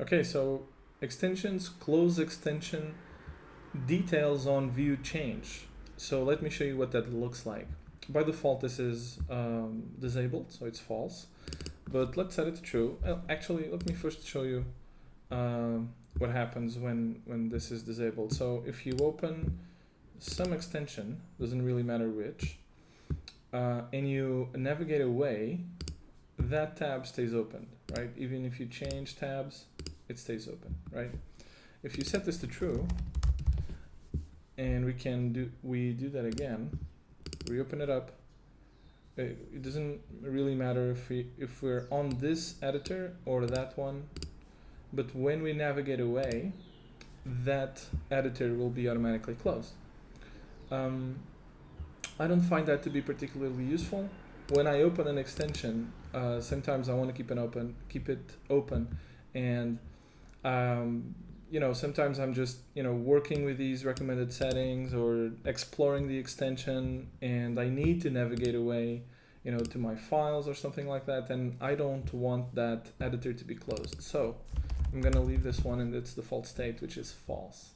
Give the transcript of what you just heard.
Okay, so extensions, close extension, details on view change. So let me show you what that looks like. By default, this is disabled, so it's false. But let's set it to true. Actually, let me first show you what happens when this is disabled. So if you open some extension, doesn't really matter which, and you navigate away, that tab stays open, right? Even if you change tabs, it stays open, right? If you set this to true, and we do that again, we open it up. It doesn't really matter if we're on this editor or that one, but when we navigate away, that editor will be automatically closed. I don't find that to be particularly useful. When I open an extension, sometimes I want to keep it open, and sometimes I'm just working with these recommended settings or exploring the extension, and I need to navigate away, to my files or something like that, and I don't want that editor to be closed. So I'm gonna leave this one in its default state, which is false.